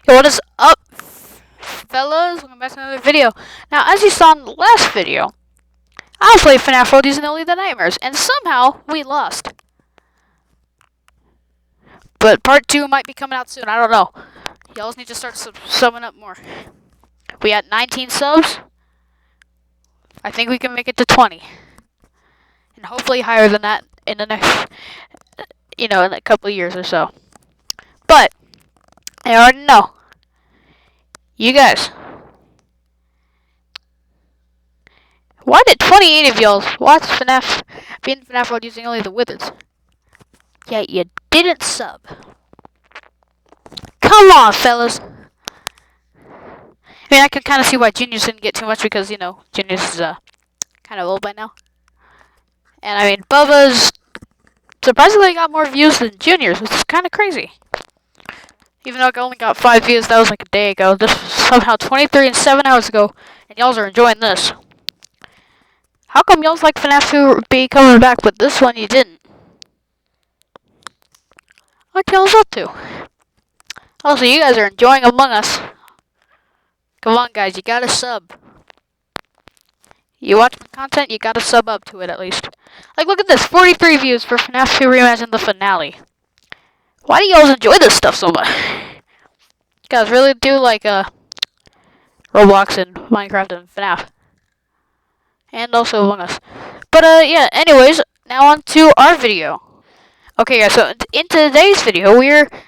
So what is up, fellas? Welcome back to another video. Now, as you saw in the last video, I played FNAF World using only the nightmares, and somehow we lost. But part 2 might be coming out soon, I don't know. Y'all need to start subbing up more. We had 19 subs. I think we can make it to 20. And hopefully higher than that in the next, in a couple of years or so. But, I already know. You guys. Why did 28 of y'all watch FNAF, be in FNAF World using only the wizards? Yeah, you didn't sub. Come on, fellas. I mean, I can kind of see why Juniors didn't get too much because, Juniors is kind of old by now. And, I mean, Bubba's surprisingly got more views than Juniors, which is kind of crazy. Even though I only got 5 views, that was like a day ago. This was somehow 23 and 7 hours ago, and y'all are enjoying this. How come y'all's like FNAF 2 be coming back, but this one you didn't? What y'all's up to? Also, you guys are enjoying Among Us. Come on, guys, you gotta sub. You watch my content, you gotta sub up to it at least. Like, look at this, 43 views for FNAF 2 Reimagine the finale. Why do y'all enjoy this stuff so much? You guys really do like Roblox and Minecraft and FNAF. And also Among Us. But yeah, anyways, now on to our video. Okay guys, so in today's video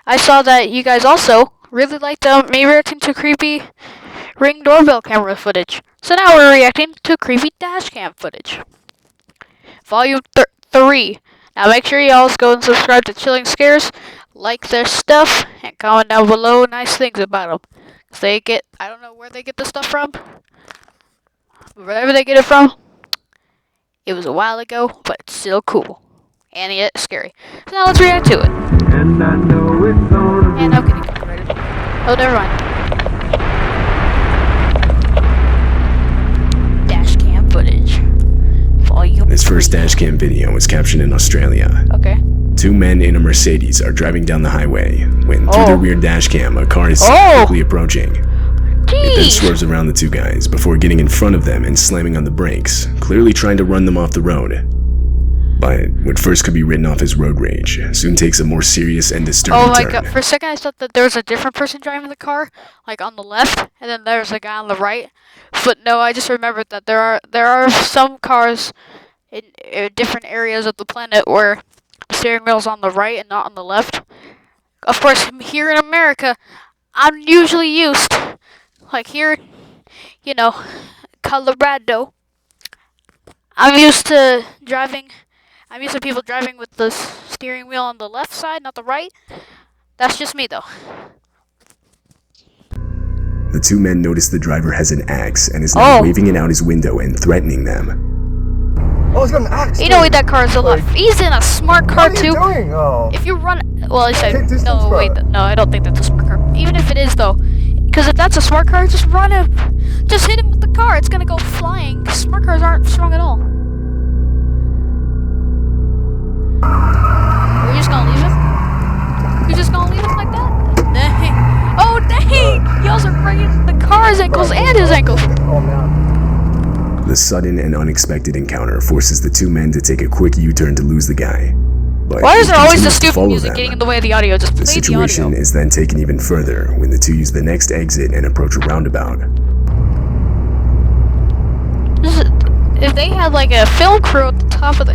I saw that you guys also really liked me reacting to creepy Ring doorbell camera footage. So now we're reacting to creepy Dashcam footage. Volume 3. Now make sure y'all go and subscribe to Chilling Scares, like their stuff, and comment down below nice things about them. Cause I don't know where they get the stuff from. Wherever they get it from, it was a while ago, but it's still cool. And yet scary. So now let's react to it. And I know it's on. And I'm getting copyrighted. Oh, never mind. Dashcam footage. Volume This first Dashcam video was captured in Australia. Okay. 2 men in a Mercedes are driving down the highway when, through their rear dashcam, a car is quickly approaching. It then swerves around the 2 guys before getting in front of them and slamming on the brakes, clearly trying to run them off the road. But what first could be written off as road rage soon takes a more serious and disturbing turn. Oh my god, for a second I thought that there was a different person driving the car, like on the left, and then there's a guy on the right. But no, I just remembered that there are some cars in different areas of the planet where the steering wheel's on the right and not on the left. Of course, here in America, I'm usually used, like here, Colorado, I'm used to people driving with the steering wheel on the left side, not the right. That's just me, though. The 2 men notice the driver has an axe and is now waving it out his window and threatening them. Oh, he's got an axe. You know that car is a lot. He's in a smart car too. What are you doing? Oh. If you run, well, I said no. Wait, no, I don't think that's a smart car. Even if it is, though, because if that's a smart car, just run him. Just hit him with the car. It's gonna go flying. Smart cars aren't strong at all. Are you just gonna leave him? You just gonna leave him like that? Dang. Oh, dang! Y'all are breaking the car's ankles and his ankles. Oh, man. The sudden and unexpected encounter forces the 2 men to take a quick U-turn to lose the guy. But why is there always the stupid music getting in the way of the audio? Just play the situation audio. is then taken even further when the 2 use the next exit and approach a roundabout. If they had like a film crew at the top of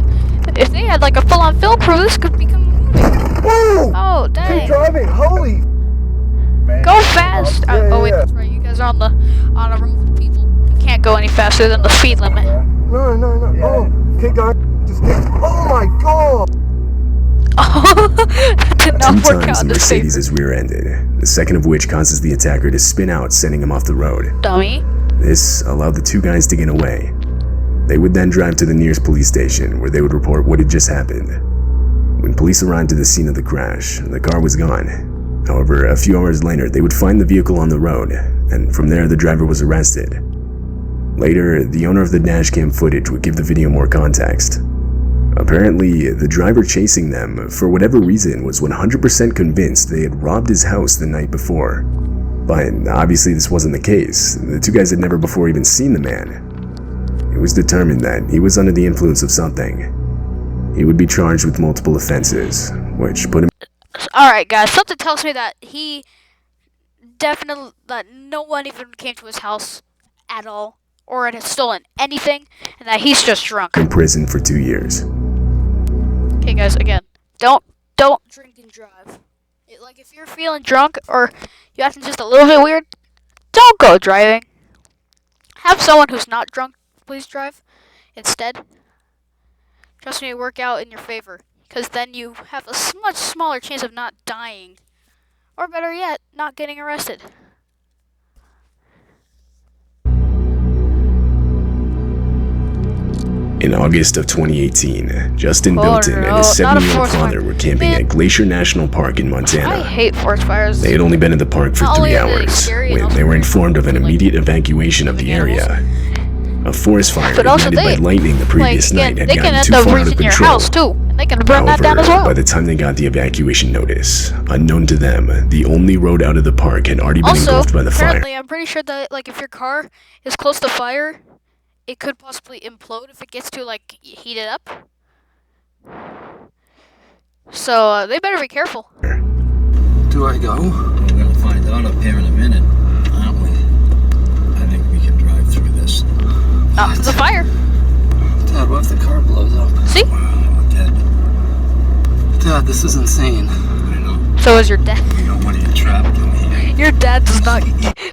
if they had like a full-on film crew, this could become a movie. Whoa! Oh, dang. Keep driving, holy! Man. Go fast! Oh wait, that's right. You guys are on a room with people. You can't go any faster than the speed limit. No. Yeah. Oh, keep going. Just keep. Oh my god! Oh, that did not 2 work times out the in this Mercedes is rear-ended, the second of which causes the attacker to spin out, sending him off the road. Dummy. This allowed the 2 guys to get away. They would then drive to the nearest police station, where they would report what had just happened. When police arrived to the scene of the crash, the car was gone. However, a few hours later, they would find the vehicle on the road, and from there the driver was arrested. Later, the owner of the dashcam footage would give the video more context. Apparently, the driver chasing them, for whatever reason, was 100% convinced they had robbed his house the night before. But obviously this wasn't the case. The two guys had never before even seen the man. It was determined that he was under the influence of something. He would be charged with multiple offenses, which put him... Alright, guys, something tells me that he definitely, that no one even came to his house at all, or had stolen anything, and that he's just drunk. in prison for 2 years. Okay, guys, again, don't drink and drive. Like, if you're feeling drunk, or you're acting just a little bit weird, don't go driving. Have someone who's not drunk please drive instead. Trust me, it work out in your favor, because then you have a much smaller chance of not dying, or better yet, not getting arrested. In August of 2018, Justin Bilton and his 7-year-old father were camping at Glacier National Park in Montana. I hate forest fires. They had only been in the park for 3 hours when they were informed of an immediate evacuation of the area. A forest fire ignited by lightning the previous night had gotten too far out of control. And they can burn that down as However, well. by the time they got the evacuation notice, unknown to them, the only road out of the park had already been engulfed by the fire. Apparently, I'm pretty sure that, like, if your car is close to fire, it could possibly implode if it gets too, like, heated up. So, they better be careful. Do I go? We're gonna find out up here in a minute, aren't we? I think we can drive through this. Not the fire. Dad, what if the car blows up? See? We're dead. Dad, this is insane. I know. So is your dad. We don't want to get trapped in here. Your dad does not.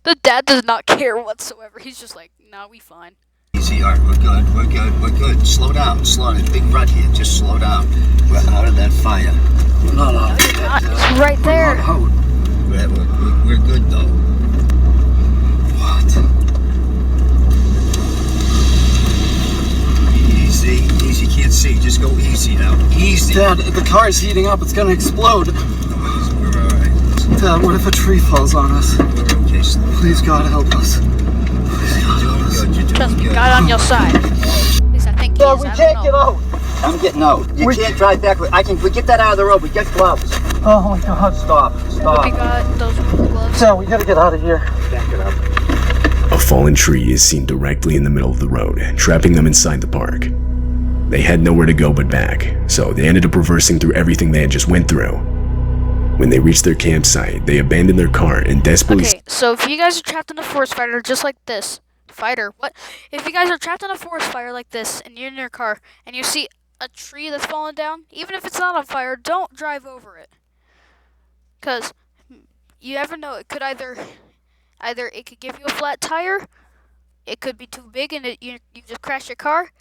The dad does not care whatsoever. He's just like, nah, we fine. Easy, Art. We're good. We're good. We're good. Slow down. Slow down. Big rut here. Just slow down. We're out of that fire. We're not out. No, you're not. It's right there. We're good though. What? Easy. Easy. Can't see. Just go easy now. Easy. Dad, the car's heating up. It's gonna explode. We're alright. Dad, what if a tree falls on us? We're okay. Please, God, help us. You're doing good. You're Trust doing me, good. God on your side. At least I think he No, is. we I can't don't get know. out. I'm getting out. You can't drive back. We get that out of the road. We get gloves. Oh my God. Stop. Hope Stop. you got those gloves. Dad, we gotta get out of here. Back it up. A fallen tree is seen directly in the middle of the road, trapping them inside the park. They had nowhere to go but back, so they ended up reversing through everything they had just went through. When they reached their campsite, they abandoned their car and desperately... Okay, so if you guys are trapped in a forest fire just like this, what? If you guys are trapped in a forest fire like this, and you're in your car, and you see a tree that's fallen down, even if it's not on fire, don't drive over it. Because you never know, it could either it could give you a flat tire, it could be too big and you just crash your car,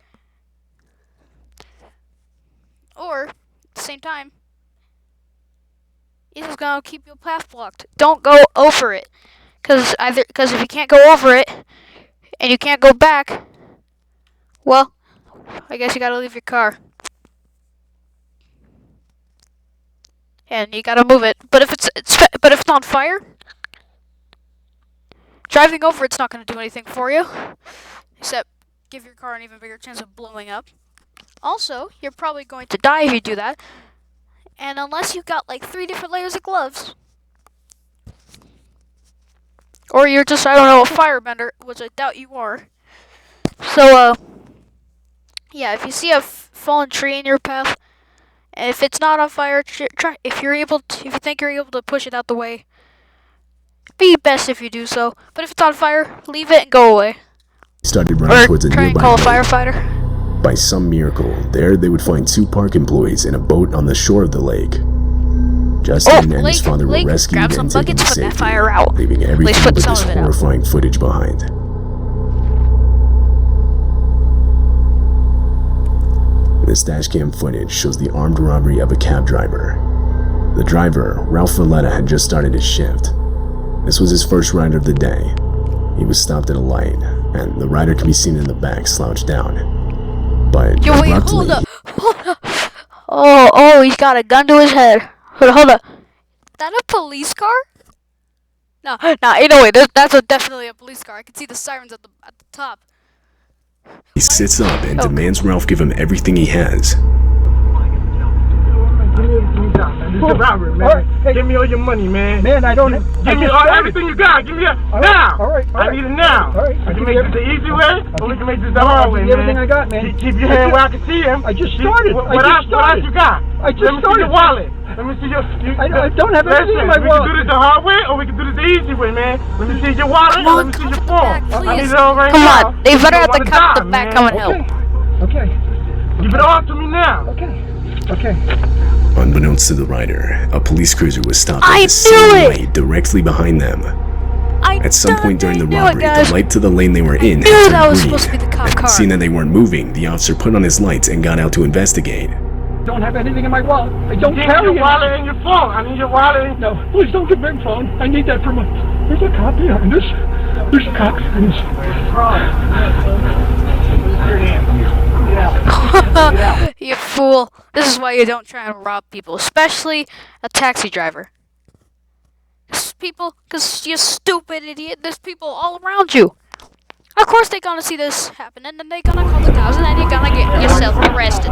or at the same time, it's just gonna keep your path blocked. Don't go over it, because if you can't go over it and you can't go back, well, I guess you gotta leave your car. And you gotta move it. But if it's on fire, driving over it's not gonna do anything for you, except give your car an even bigger chance of blowing up. Also, you're probably going to die if you do that. And unless you've got like 3 different layers of gloves, or you're just, I don't know, a firebender, which I doubt you are. So, yeah, if you see a fallen tree in your path, and if it's not on fire, try. If you think you're able to push it out the way, it'd be best if you do so. But if it's on fire, leave it and go away. started running towards a Try and nearby call a lake. firefighter. By some miracle, there they would find 2 park employees in a boat on the shore of the lake. Justin and his father were rescued grab some and taken buckets, to put that safety, fire out. leaving At everything least but put some this of it out. horrifying footage behind. This dashcam footage shows the armed robbery of a cab driver. The driver, Ralph Valletta, had just started his shift. This was his first ride of the day. He was stopped at a light, and the rider can be seen in the back slouched down. But Yo, wait, abruptly, hold up. Oh, he's got a gun to his head. Hold up. Is that a police car? No, ain't no way. That's definitely a police car. I can see the sirens at the top. he sits up and demands Ralph give him everything he has. Give me Nah, man, this is a robbery, man. Right, hey. Give me all your money, man. Man, I don't. Give me everything you got. Give me it now. All right. I need it now. All right. We can make this the easy way, or we can make this the hard way, man. Everything I got, man. Keep your hand where I can see him. I just started. What else you got? I just started. Let me see your wallet. Let me see your. I don't have anything in my wallet. We can do this the hard way, or we can do this the easy way, man. Let me see your wallet. Let me see your phone. I need it all right now. Come on, they better have to cut the back. Come and help. Okay. Give it all to me now. Okay. Unbeknownst to the rider, a police cruiser was stopped I at the same knew it! light directly behind them. At some point during the knew it, robbery, guys. the light to the lane they were in knew had that turned was green. supposed to be the cop car. Seeing that they weren't moving, the officer put on his lights and got out to investigate. Don't have anything in my wallet. I don't carry your wallet and your phone. I need your wallet. No, please don't give me your phone. I need that for my. There's a cop behind us. There's a cop behind us. You fool. This is why you don't try and rob people, especially a taxi driver. Because you stupid idiot, there's people all around you. Of course they're gonna see this happen, and then they're gonna call the cops, and then you're gonna get yourself arrested.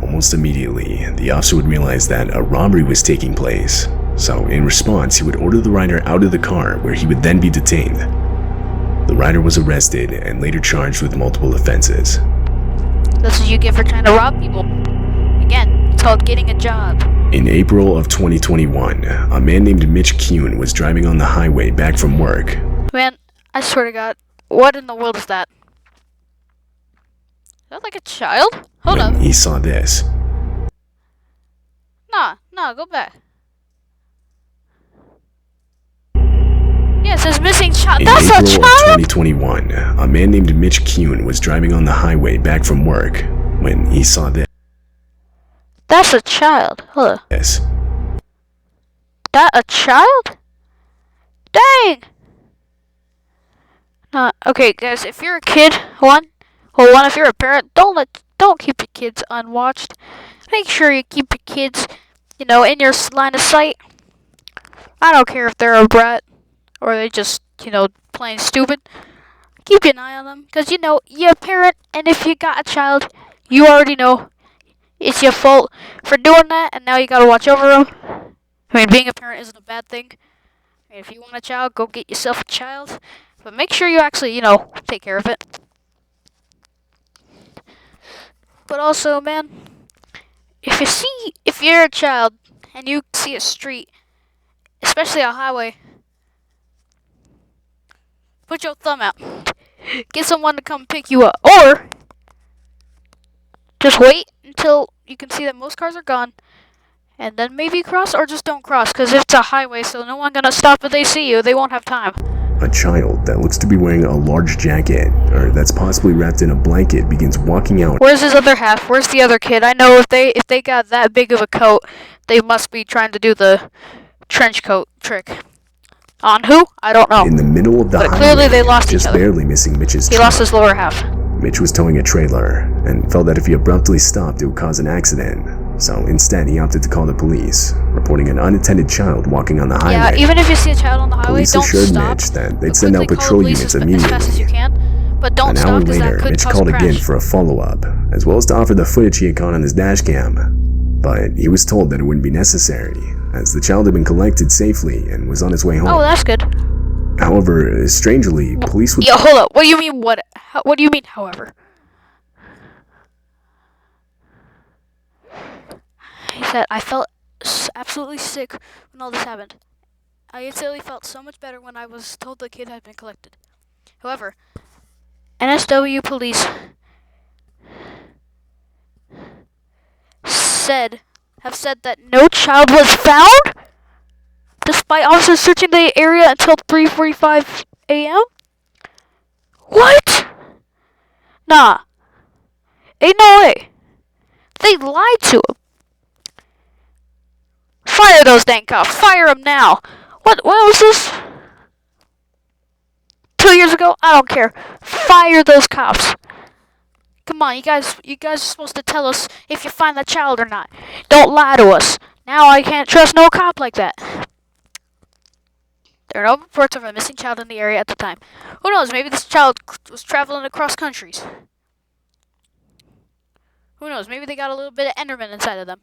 Almost immediately, the officer would realize that a robbery was taking place. So, in response, he would order the rider out of the car, where he would then be detained. The rider was arrested and later charged with multiple offenses. That's what you get for trying to rob people. Again, it's called getting a job. In April of 2021, a man named Mitch Kuhn was driving on the highway back from work. Man, I swear to God, what in the world is that? Is that like a child? Hold up. He saw this. Nah, go back. Yeah, it says missing child. That's a child? In April of 2021, a man named Mitch Kuhn was driving on the highway back from work when he saw this. That's a child. Hold up. Yes. That a child? Dang! Okay, guys, if you're a kid, if you're a parent, don't keep your kids unwatched. Make sure you keep your kids, in your line of sight. I don't care if they're a brat or they just, playing stupid. Keep an eye on them, because, you're a parent, and if you got a child, you already know it's your fault for doing that, and now you gotta watch over them. I mean, being a parent isn't a bad thing. I mean, if you want a child, go get yourself a child. But make sure you actually, take care of it. But also, man, if you're a child and you see a street, especially a highway, put your thumb out. Get someone to come pick you up. Or just wait until you can see that most cars are gone. And then maybe cross, or just don't cross. Because it's a highway, so no one's gonna stop if they see you. They won't have time. A child that looks to be wearing a large jacket, or that's possibly wrapped in a blanket, begins walking out. Where's his other half? Where's the other kid? I know if they got that big of a coat, they must be trying to do the trench coat trick. On who? I don't know. In the middle of the highway, clearly they lost just each other. barely missing Mitch's He truck. lost his lower half. Mitch was towing a trailer and felt that if he abruptly stopped, it would cause an accident. So instead, he opted to call the police, reporting an unattended child walking on the highway. Yeah, even if you see a child on the highway, Police don't assured stop. Mitch that they'd send out patrol units immediately. As fast as you can, but don't An stop hour because that later, could Mitch cause called a crash. again for a follow-up, as well as to offer the footage he had caught on his Dashcam. But he was told that it wouldn't be necessary, as the child had been collected safely and was on its way home. Oh, that's good. However, strangely, police would... Yeah, hold up. What do you mean, what? What do you mean, however? He said, I felt absolutely sick when all this happened. I instantly felt so much better when I was told the kid had been collected. However, NSW police have said that no child was found, despite officers searching the area until 3:45 a.m.? What? Nah. Ain't no way. They lied to him. Fire those dang cops. Fire them now. What was this? 2 years ago? I don't care. Fire those cops. Come on, you guys are supposed to tell us if you find the child or not. Don't lie to us. Now I can't trust no cop like that. There are no reports of a missing child in the area at the time. Who knows? Maybe this child was traveling across countries. Who knows? Maybe they got a little bit of Enderman inside of them.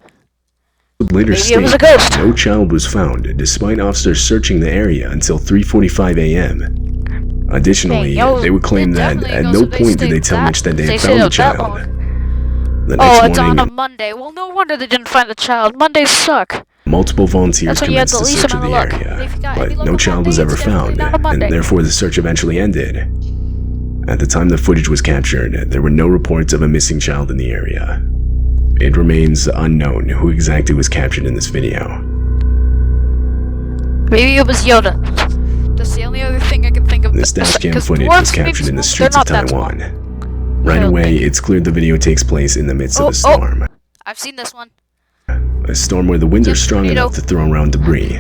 Later Maybe it was a stated ghost. no child was found, despite officers searching the area until 3:45 a.m. Additionally, they would claim that at no point did they tell Mitch that they had found the child. The next It's on morning, a Monday. Well, no wonder they didn't find the child. Mondays suck. multiple volunteers That's when you had commenced the the least search of the amount of luck. area, If you got any but luck no on child Monday, was ever it's definitely found, not a Monday. and therefore the search eventually ended. At the time the footage was captured, there were no reports of a missing child in the area. It remains unknown who exactly was captured in this video. Maybe it was Yoda. That's the only other thing I can think of. This dashcam 'Cause footage dwarves was captured in the maybe streets they're of not that small. Taiwan. Right away, it's clear the video takes place in the midst of a storm. I've seen this one. A storm where the winds are strong tornado. enough to throw around debris.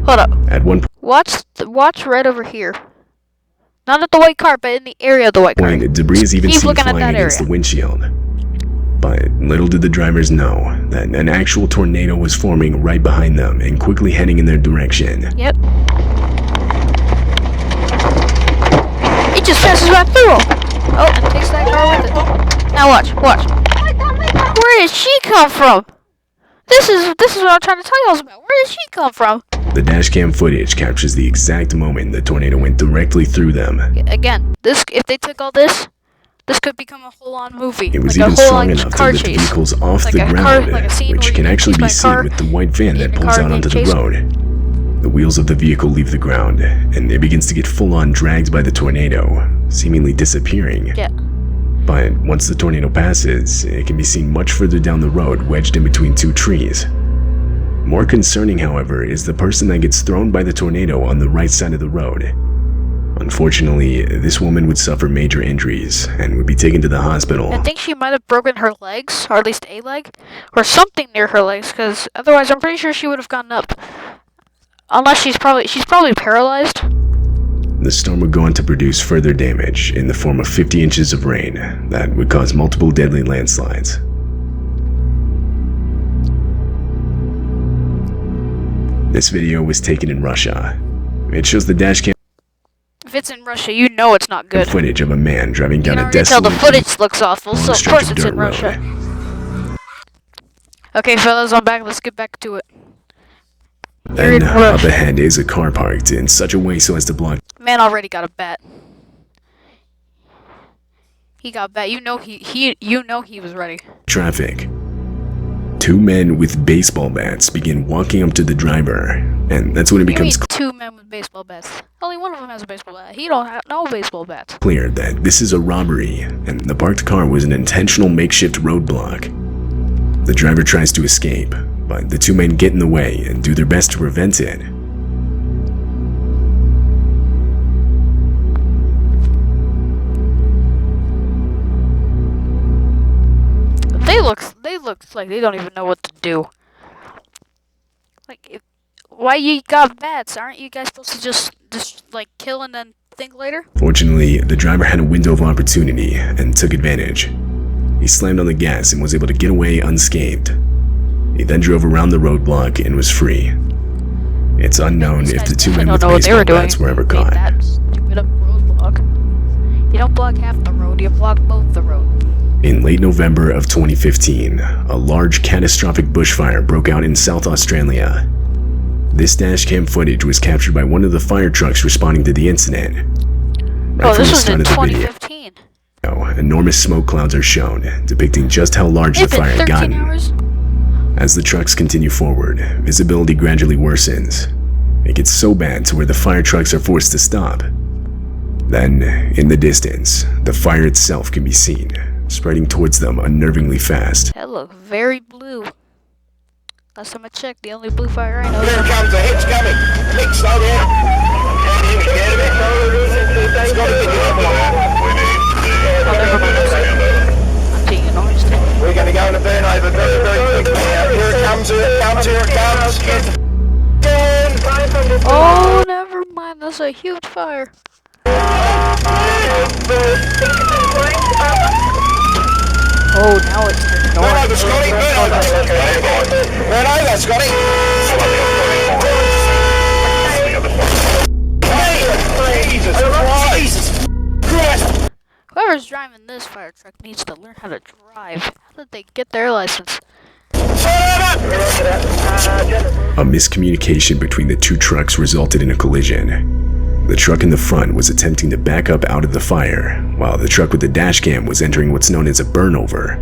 Hold up. At one Watch right over here. Not at the white car, but in the area of the white car. point, debris is even Keep seen looking at flying that against area. the windshield. But little did the drivers know that an actual tornado was forming right behind them and quickly heading in their direction. Yep. It just passes right through him. Oh, and takes that car with it. Now watch. Where did she come from? This is what I'm trying to tell you about. Where did she come from? The dashcam footage captures the exact moment the tornado went directly through them. Again, if they took all this could become a full-on movie. It was like even a whole strong on enough to car lift chase. vehicles off Like the a car- ground, like a scene which where can you get actually chased be by a seen car, with the white van that in a pulls car out onto the being chased. road. The wheels of the vehicle leave the ground, and it begins to get full-on dragged by the tornado, seemingly disappearing. Yeah. But once the tornado passes, it can be seen much further down the road, wedged in between two trees. More concerning, however, is the person that gets thrown by the tornado on the right side of the road. Unfortunately, this woman would suffer major injuries and would be taken to the hospital. I think she might have broken her legs, or at least a leg, or something near her legs, because otherwise I'm pretty sure she would have gotten up. Unless she's probably paralyzed. The storm would go on to produce further damage in the form of 50 inches of rain that would cause multiple deadly landslides. This video was taken in Russia. It shows the dashcam If it's in Russia, you know it's not good. footage of a man driving You down can a already tell desolate the footage looks awful, long so of stretch course of it's dirt in road. Russia. Okay, fellas, I'm back. Let's get back to it. You're And in up Russia. ahead is a car parked in such a way so as to block Man already got a bat. He got bat. You know he was ready. traffic. Two men with baseball bats begin walking up to the driver, and that's when it You becomes mean two men with baseball bats? Only one of them has a baseball bat. He don't have no baseball bats. clear that this is a robbery, and the parked car was an intentional makeshift roadblock. The driver tries to escape, but the two men get in the way and do their best to prevent it. They look like they don't even know what to do. Like, why you got bats? Aren't you guys supposed to just like kill and then think later? Fortunately, the driver had a window of opportunity and took advantage. He slammed on the gas and was able to get away unscathed. He then drove around the roadblock and was free. It's unknown if the two men with baseball bats were ever caught. That stupid roadblock. You don't block half the road, you block both the road. In late November of 2015, a large catastrophic bushfire broke out in South Australia. This dashcam footage was captured by one of the fire trucks responding to the incident. Right from This the was start in of the video, 2015. enormous smoke clouds are shown, depicting just how large the It's been fire had 13 gotten. hours. As the trucks continue forward, visibility gradually worsens. It gets so bad to where the fire trucks are forced to stop. Then, in the distance, the fire itself can be seen, spreading towards them unnervingly fast. That looked very blue. Last time I checked, the only blue fire I know. Here it comes, the hit's coming. Nick, slow down. It's got to be the other one. I'll never mind. I'm taking an orange tip. We're going to go in a burn over very, very quickly now. Here it comes, here it comes, here it comes. Oh, never mind. That's a huge fire. Oh, now it's turning Burn orange. over, Scotty, burn over. Burn over, Scotty. Whoever's driving this fire truck needs to learn how to drive. How did they get their license? A miscommunication between the two trucks resulted in a collision. The truck in the front was attempting to back up out of the fire, while the truck with the dash cam was entering what's known as a burnover.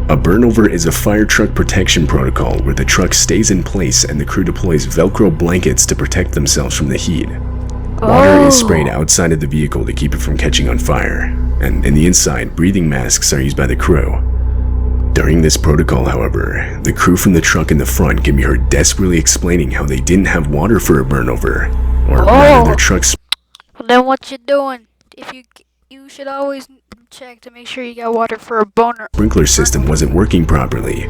A burnover is a fire truck protection protocol where the truck stays in place and the crew deploys Velcro blankets to protect themselves from the heat. Water is sprayed outside of the vehicle to keep it from catching on fire, and in the inside, breathing masks are used by the crew. During this protocol, however, the crew from the truck in the front can be heard desperately explaining how they didn't have water for a burnover, or rather their trucks. Well, then what you doing? If you should always check to make sure you got water for a boner. Sprinkler system wasn't working properly.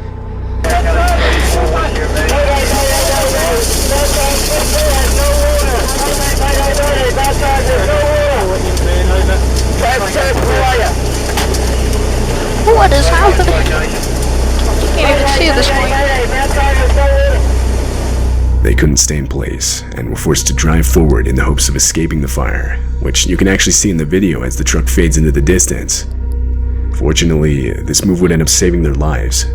What is happening? You can't even see this point. They couldn't stay in place and were forced to drive forward in the hopes of escaping the fire, which you can actually see in the video as the truck fades into the distance. Fortunately, this move would end up saving their lives.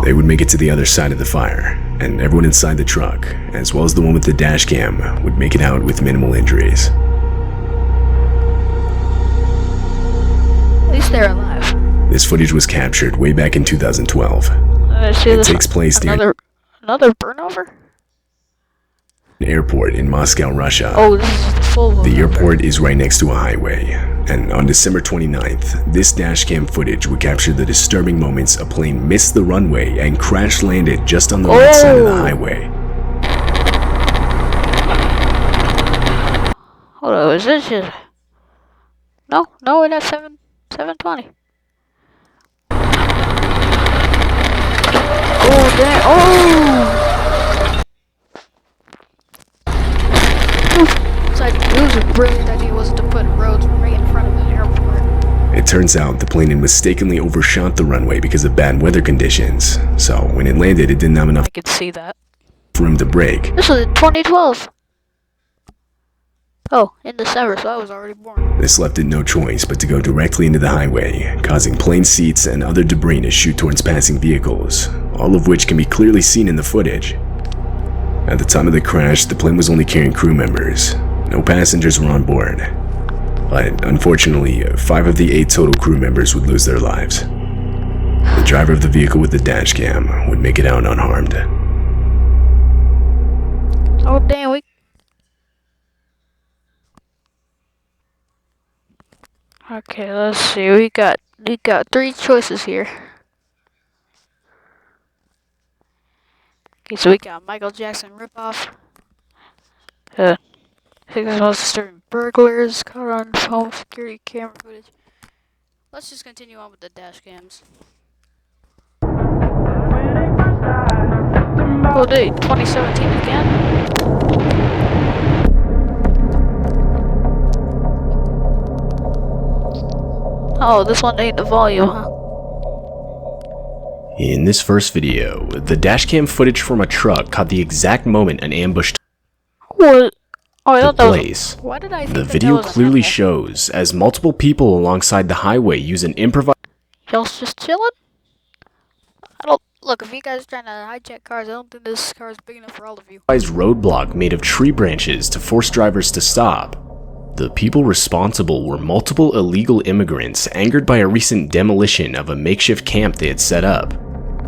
They would make it to the other side of the fire, and everyone inside the truck, as well as the one with the dash cam, would make it out with minimal injuries. At least they're alive. This footage was captured way back in 2012. It takes place near another burnover? an airport in Moscow, Russia. Oh, this is the full one. The airport is right next to a highway, and on December 29th, this dashcam footage would capture the disturbing moments a plane missed the runway and crash landed just on the right side of the highway. Hold on, is this just... No, we're at 720. Oh, damn. Oh! It was a brilliant idea, wasn't to put roads right in front of the airport. It turns out the plane had mistakenly overshot the runway because of bad weather conditions, so when it landed, it didn't have enough I could see that. room to brake. This was in 2012. Oh, in December, so I was already born. This left it no choice but to go directly into the highway, causing plane seats and other debris to shoot towards passing vehicles, all of which can be clearly seen in the footage. At the time of the crash, the plane was only carrying crew members. No passengers were on board. But unfortunately, 5 of the 8 total crew members would lose their lives. The driver of the vehicle with the dash cam would make it out unharmed. Oh, damn, Okay, let's see. We got 3 choices here. Okay, so we got Michael Jackson ripoff. I think this was disturbing burglars caught on home security camera footage. Let's just continue on with the dash cams. Oh, dude, 2017 again? Oh, this one ain't the volume, huh? In this first video, the dashcam footage from a truck caught the exact moment an ambush What? Oh, I thought that place. was... Why did I think The that video was an clearly animal? shows as multiple people alongside the highway use an improvised Y'all's just chilling? I don't... Look, if you guys are trying to hijack cars, I don't think this car is big enough for all of you. roadblock made of tree branches to force drivers to stop. The people responsible were multiple illegal immigrants angered by a recent demolition of a makeshift camp they had set up.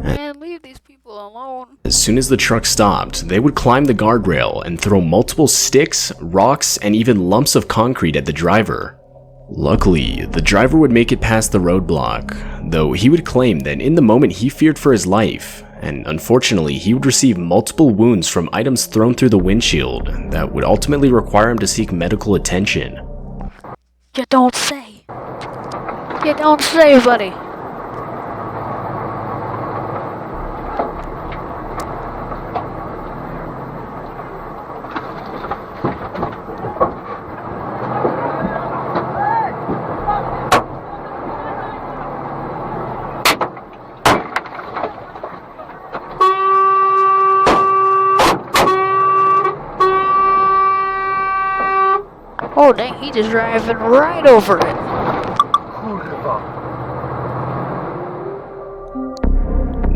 Man, leave these people alone. As soon as the truck stopped, they would climb the guardrail and throw multiple sticks, rocks, and even lumps of concrete at the driver. Luckily, the driver would make it past the roadblock, though he would claim that in the moment he feared for his life, and unfortunately he would receive multiple wounds from items thrown through the windshield that would ultimately require him to seek medical attention. You don't say. You don't say, buddy. Oh, dang, he just driving right over it.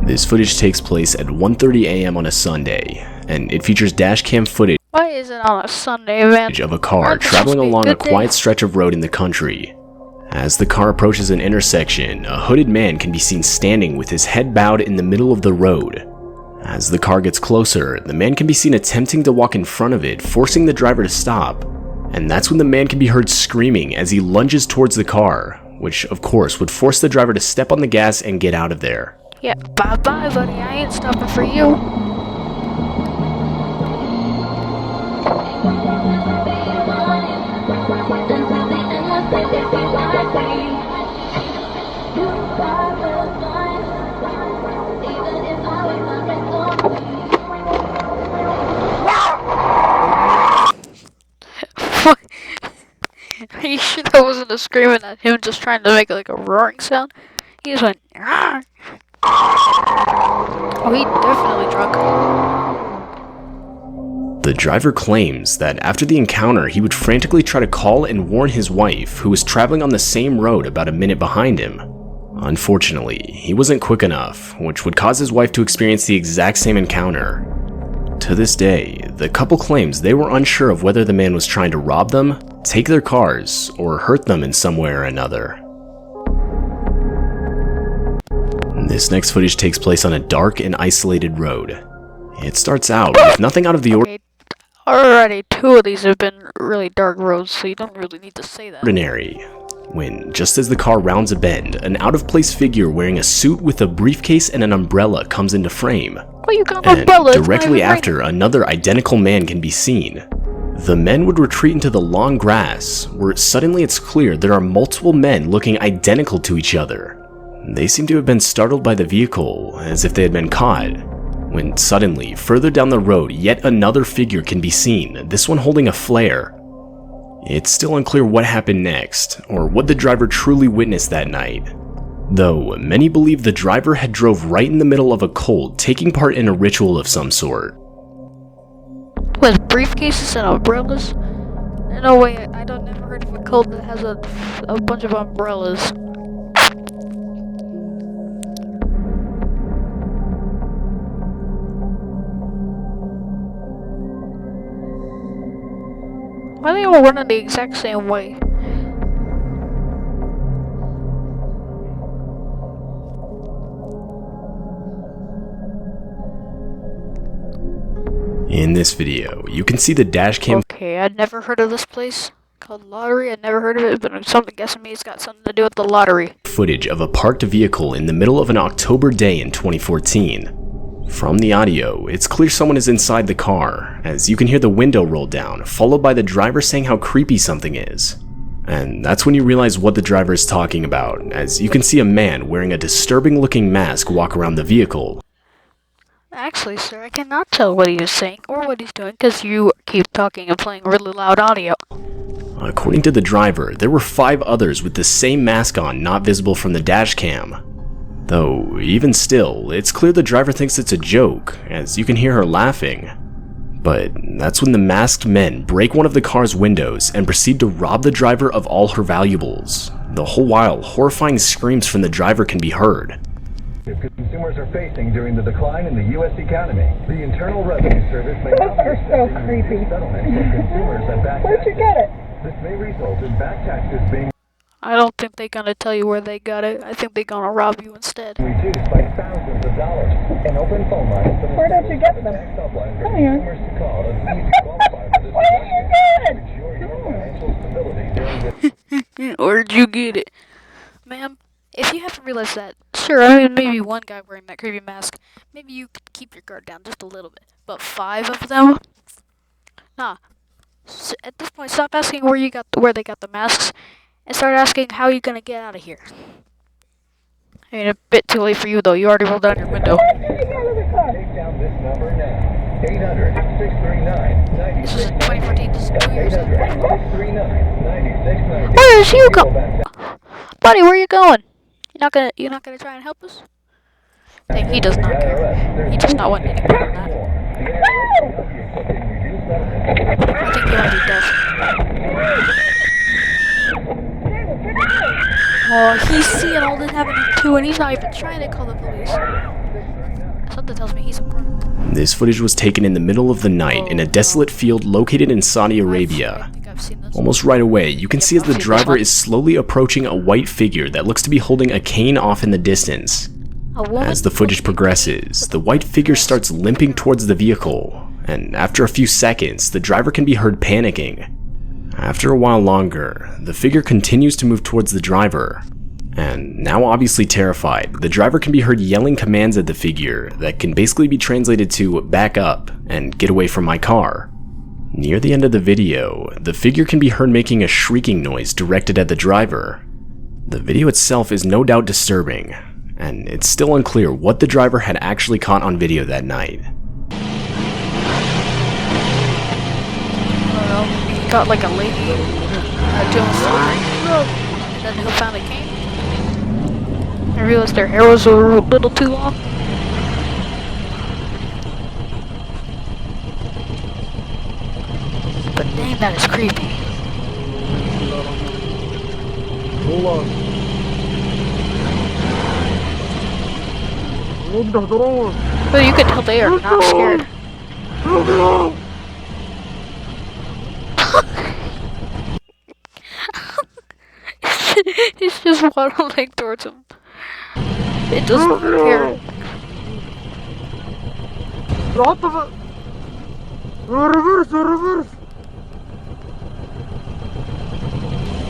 This footage takes place at 1:30 a.m. on a Sunday, and it features dashcam footage Why is it on a Sunday, man? of a car Aren't this traveling supposed to be a along a good day? quiet stretch of road in the country. As the car approaches an intersection, a hooded man can be seen standing with his head bowed in the middle of the road. As the car gets closer, the man can be seen attempting to walk in front of it, forcing the driver to stop. And that's when the man can be heard screaming as he lunges towards the car, which of course would force the driver to step on the gas and get out of there. Yeah, bye-bye, buddy. I ain't stopping for you. Are you sure that wasn't a screaming at him just trying to make like a roaring sound? He just went, "Arr!" Oh, he definitely drunk. The driver claims that after the encounter, he would frantically try to call and warn his wife, who was traveling on the same road about a minute behind him. Unfortunately, he wasn't quick enough, which would cause his wife to experience the exact same encounter. To this day, the couple claims they were unsure of whether the man was trying to rob them, take their cars, or hurt them in some way or another. This next footage takes place on a dark and isolated road. It starts out with nothing out of the Okay, already 2 of these have been really dark roads, so you don't really need to say that. ordinary, when, just as the car rounds a bend, an out-of-place figure wearing a suit with a briefcase and an umbrella comes into frame. Oh, you got an And umbrella. It's not directly even after, another identical man can be seen. The men would retreat into the long grass, where suddenly it's clear there are multiple men looking identical to each other. They seem to have been startled by the vehicle, as if they had been caught, when suddenly, further down the road, yet another figure can be seen, this one holding a flare. It's still unclear what happened next, or what the driver truly witnessed that night. Though, many believe the driver had drove right in the middle of a cult, taking part in a ritual of some sort. With briefcases and umbrellas? No way, I don't never heard of a cult that has a bunch of umbrellas. Why are they all running the exact same way? In this video, you can see the dashcam Okay, I'd never heard of this place called Lottery. I'd never heard of it, but I'm guessing me it's got something to do with the lottery. footage of a parked vehicle in the middle of an October day in 2014. From the audio, it's clear someone is inside the car, as you can hear the window roll down, followed by the driver saying how creepy something is. And that's when you realize what the driver is talking about, as you can see a man wearing a disturbing looking mask walk around the vehicle. Actually, sir, I cannot tell what he is saying or what he's doing because you keep talking and playing really loud audio. According to the driver, there were 5 others with the same mask on not visible from the dash cam. Though, even still, it's clear the driver thinks it's a joke, as you can hear her laughing. But that's when the masked men break one of the car's windows and proceed to rob the driver of all her valuables. The whole while, horrifying screams from the driver can be heard. Consumers are facing during the decline in the U.S. economy. The Internal Revenue Service may Those are so creepy. settlement from consumers and back Where'd you get it? This may result in back taxes being I don't think they're gonna tell you where they got it. I think they're gonna rob you instead. reduced by thousands of dollars. An open phone line for the Where did you get them? helpline for Come here. consumers to call and please qualify for this What are you doing? ensure your financial stability during this. Where'd you get it? Ma'am, if you haven't realized that, sure, I mean, maybe one guy wearing that creepy mask, maybe you could keep your guard down just a little bit. But 5 of them? Nah. At this point, stop asking where they got the masks, and start asking how you gonna get out of here. I mean, a bit too late for you, though. You already rolled down your window. Where did you get out of the car? Take down this number now. 800-639-9690. This is 2014. This is 2 years ago. 800-639-9690. Where is you go? Buddy, where you going? You're not gonna try and help us? Dang, he does not care. He does not want any part of that. I think he already does. Oh, he's seeing all this happening too, and he's not even trying to call the police. Something tells me he's a pro. This footage was taken in the middle of the night in a desolate field located in Saudi Arabia. I think I've seen this. Almost right away, you can see as the I've seen this driver one. is slowly approaching a white figure that looks to be holding a cane off in the distance. A woman? As the footage progresses, the white figure starts limping towards the vehicle, and after a few seconds, the driver can be heard panicking. After a while longer, the figure continues to move towards the driver, and now obviously terrified, the driver can be heard yelling commands at the figure that can basically be translated to back up and get away from my car. Near the end of the video, the figure can be heard making a shrieking noise directed at the driver. The video itself is no doubt disturbing, and it's still unclear what the driver had actually caught on video that night. I don't know. He got like a lady doing something. And then he found a cane. I realized their hair was a little too long. But dang, that is creepy. Hold on. But you can tell they are not scared. He's just waddling towards him. It doesn't care. Reverse, reverse.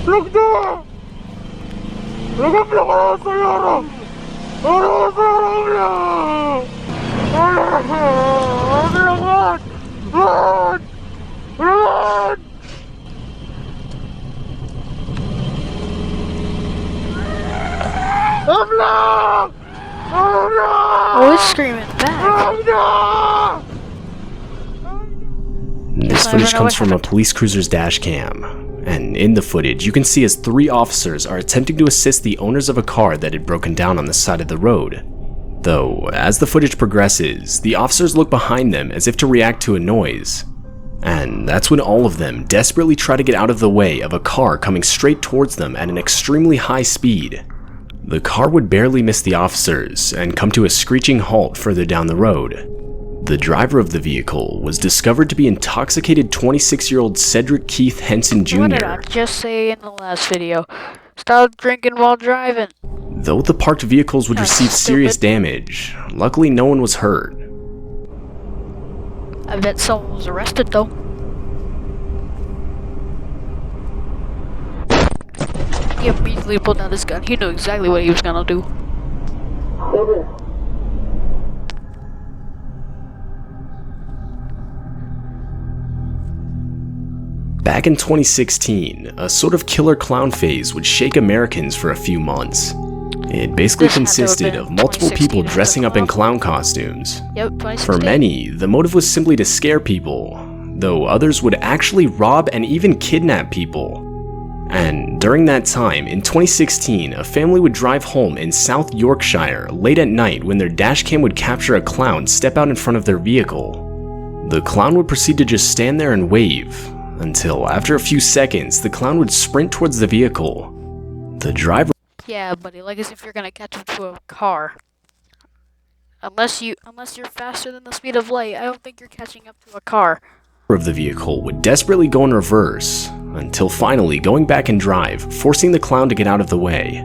Look there. Look up the سيارة. Oh, it's screaming back. This footage comes from a police cruiser's dash cam, and in the footage you can see as 3 officers are attempting to assist the owners of a car that had broken down on the side of the road. Though, as the footage progresses, the officers look behind them as if to react to a noise. And that's when all of them desperately try to get out of the way of a car coming straight towards them at an extremely high speed. The car would barely miss the officers and come to a screeching halt further down the road. The driver of the vehicle was discovered to be intoxicated 26-year-old Cedric Keith Henson Jr. What did I just say in the last video? Stop drinking while driving. Though the parked vehicles would receive serious damage, luckily no one was hurt. I bet someone was arrested though. He immediately pulled out his gun. He knew exactly what he was gonna do. Back in 2016, a sort of killer clown phase would shake Americans for a few months. It basically This had to have consisted been of multiple 2016 people as dressing up in well. clown costumes. Yep, 2016. For many, the motive was simply to scare people, though others would actually rob and even kidnap people. And during that time, in 2016, a family would drive home in South Yorkshire late at night when their dashcam would capture a clown step out in front of their vehicle. The clown would proceed to just stand there and wave, until after a few seconds, the clown would sprint towards the vehicle. The driver Yeah, buddy, like as if you're gonna catch up to a car. Unless you're faster than the speed of light, I don't think you're catching up to a car. of the vehicle would desperately go in reverse, until finally going back and drive, forcing the clown to get out of the way.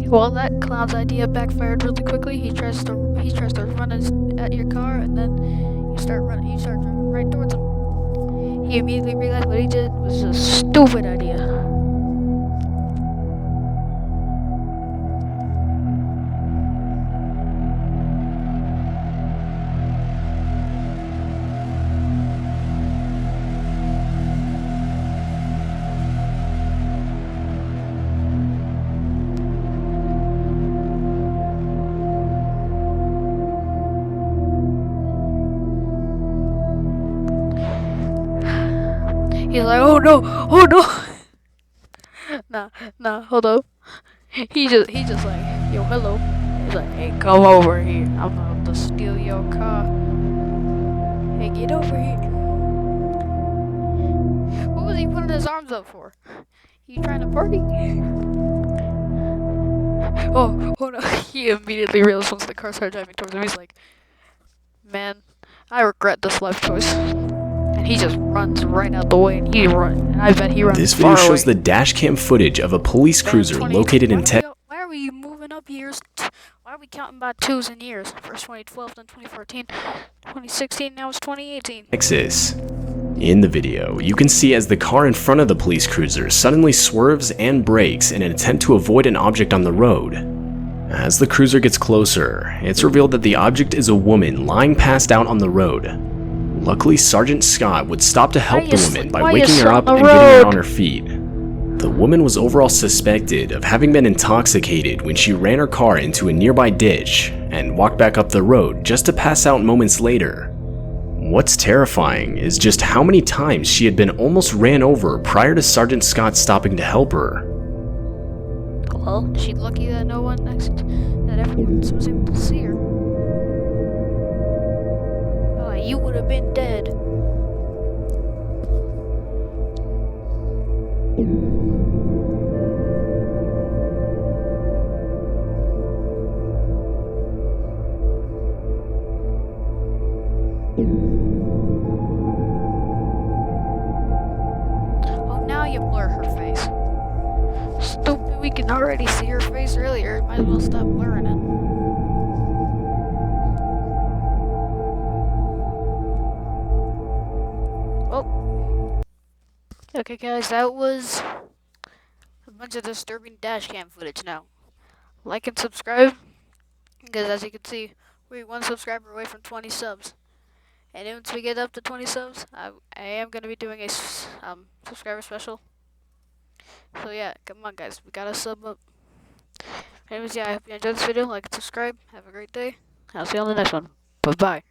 Well, that clown's idea backfired really quickly. He tries to run at your car, and then you start running right towards him. He immediately realized what he did was a stupid idea. He's like, oh no, nah, hold up. He just like, yo, hello. He's like, hey, come over here. I'm about to steal your car. Hey, get over here. What was he putting his arms up for? You trying to party? Oh no. He immediately realized once the car started driving towards him, he's like, man, I regret this life choice. And he just runs right out the way, and I bet he runs This far video shows away. the dashcam footage of a police cruiser located in Texas. Why are we moving up years? Why are we counting by twos in years? First 2012, then 2014, 2016, now it's 2018. Texas. In the video, you can see as the car in front of the police cruiser suddenly swerves and brakes in an attempt to avoid an object on the road. As the cruiser gets closer, it's revealed that the object is a woman lying passed out on the road. Luckily, Sergeant Scott would stop to help the woman by waking her up and getting her on her feet. The woman was overall suspected of having been intoxicated when she ran her car into a nearby ditch and walked back up the road just to pass out moments later. What's terrifying is just how many times she had been almost ran over prior to Sergeant Scott stopping to help her. Well, she's lucky that that everyone was able to see her. Oh, you would have been dead. Oh, now you blur her face. Stupid, we can already see her face earlier. Might as well stop blurring it. Well, okay guys, that was a bunch of disturbing dashcam footage now. Like and subscribe, because as you can see, we're one subscriber away from 20 subs. And once we get up to 20 subs, I am going to be doing a subscriber special. So yeah, come on guys, we got a sub up. Anyways, yeah, I hope you enjoyed this video. Like and subscribe. Have a great day. I'll see you on the next one. Bye-bye.